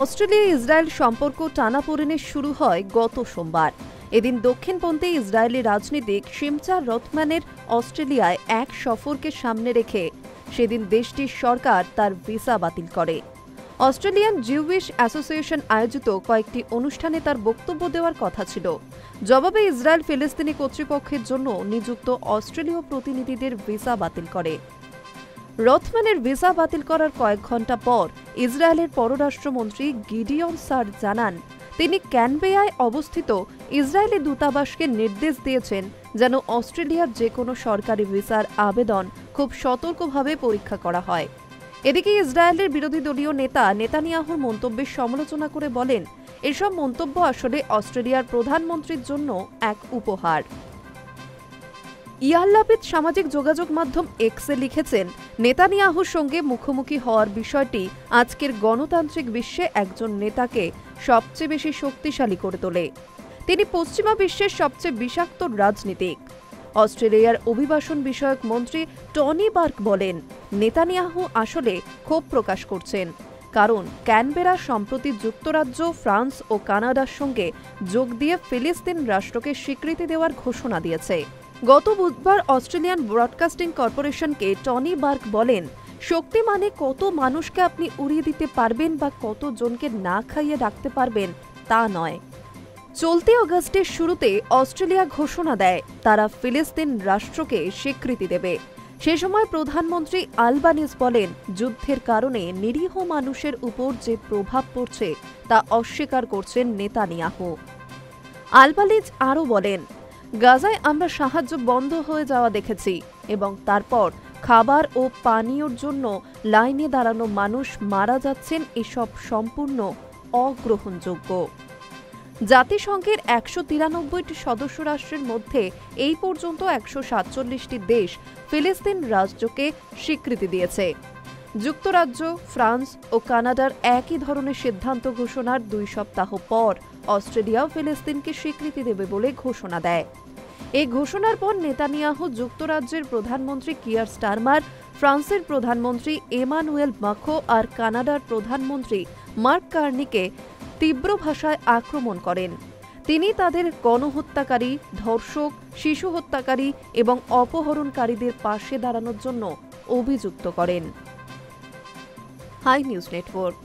Australia Israel সম্পর্ক টানাপোড়েনে শুরু হয় গত সোমবার। এদিন দক্ষিণপন্থী ইসরায়েলি রাজনীতিক শিমচার রথম্যানের অস্ট্রেলিয়ায় এক সফরকে সামনে রেখে সেদিন দেশটির সরকার তার ভিসা বাতিল করে। অস্ট্রেলিয়ান জিউইশ অ্যাসোসিয়েশন আয়োজিত কয়েকটি অনুষ্ঠানে তার বক্তব্য দেওয়ার কথা ছিল। জবাবে ইসরায়েল ফিলিস্তিনি কর্তৃপক্ষের জন্য নিযুক্ত অস্ট্রেলীয় প্রতিনিধিদের ভিসা বাতিল করে। রথম্যানের ভিসা বাতিল করার কয়েক ঘণ্টা পর ইসরায়েলের পররাষ্ট্রমন্ত্রী গিডিয়ন সার জানান, তিনি ক্যানবেরায় অবস্থিত ইসরায়েলি দূতাবাসকে নির্দেশ দিয়েছেন যেন অস্ট্রেলিয়ার যে কোনো সরকারি ভিসার আবেদন খুব সতর্কভাবে পরীক্ষা করা হয়। এদিকে ইসরায়েলের বিরোধী দলীয় নেতা নেতানিয়াহুর মন্তব্যের সমালোচনা করে বলেন, এসব মন্তব্য আসলে অস্ট্রেলিয়ার প্রধানমন্ত্রীর জন্য এক উপহার। ইয়ার লাপিদ সামাজিক যোগাযোগ মাধ্যম এক্সে লিখেছেন, নেতানিয়াহুর সঙ্গে মুখোমুখি হওয়ার বিষয়টি আজকের গণতান্ত্রিক বিশ্বে একজন নেতাকে সবচেয়ে বেশি শক্তিশালী করে তোলে। তিনি পশ্চিমা বিশ্বের সবচেয়ে বিষাক্ত রাজনীতিক। অস্ট্রেলিয়ার অভিবাসন বিষয়ক মন্ত্রী টনি বার্ক বলেন, নেতানিয়াহু আসলে ক্ষোভ প্রকাশ করছেন, কারণ ক্যানবেরা সম্প্রতি যুক্তরাজ্য, ফ্রান্স ও কানাডার সঙ্গে যোগ দিয়ে ফিলিস্তিন রাষ্ট্রকে স্বীকৃতি দেওয়ার ঘোষণা দিয়েছে। গত বুধবার অস্ট্রেলিয়ান ব্রডকাস্টিং কর্পোরেশনকে টনি বার্ক বলেন, শক্তি মানে কত মানুষকে আপনি উড়িয়ে দিতে পারবেন বা কত জনকে না খাইয়ে রাখতে পারবেন তা নয়। চলতি অগাস্টের শুরুতে অস্ট্রেলিয়া ঘোষণা দেয় তারা ফিলিস্তিন রাষ্ট্রকে স্বীকৃতি দেবে। সে সময় প্রধানমন্ত্রী আলবানিজ বলেন, যুদ্ধের কারণে নিরীহ মানুষের উপর যে প্রভাব পড়ছে তা অস্বীকার করছেন নেতানিয়াহু। আলবানিজ আরও বলেন, গাজায় আমরা সাহায্য বন্ধ হয়ে যাওয়া দেখেছি এবং তারপর খাবার ও পানীয়র জন্য লাইনে দাঁড়ানো মানুষ মারা যাচ্ছেন, এসব সম্পূর্ণ অগ্রহণযোগ্য। জাতিসংঘের ১৯৩টি সদস্য রাষ্ট্রের মধ্যে এই পর্যন্ত ১৪৭টি দেশ ফিলিস্তিন রাষ্ট্রকে স্বীকৃতি দিয়েছে। যুক্তরাজ্য, ফ্রান্স ও কানাডার একই ধরনের সিদ্ধান্ত ঘোষণার ২ সপ্তাহ পর অস্ট্রেলিয়াও ফিলিস্তিনকে স্বীকৃতি দেবে বলে ঘোষণা দেয়। এই ঘোষণার পর নেতানিয়াহু যুক্তরাজ্যের প্রধানমন্ত্রী কিয়ার স্টারমার, ফ্রান্সের প্রধানমন্ত্রী এমানুয়েল মাখো আর কানাডার প্রধানমন্ত্রী মার্ক কার্নিকে তীব্র ভাষায় আক্রমণ করেন। তিনি তাদের গণহত্যাকারী, ধর্ষক, শিশু হত্যাকারী এবং অপহরণকারীদের পাশে দাঁড়ানোর জন্য অভিযুক্ত করেন। Hi news network.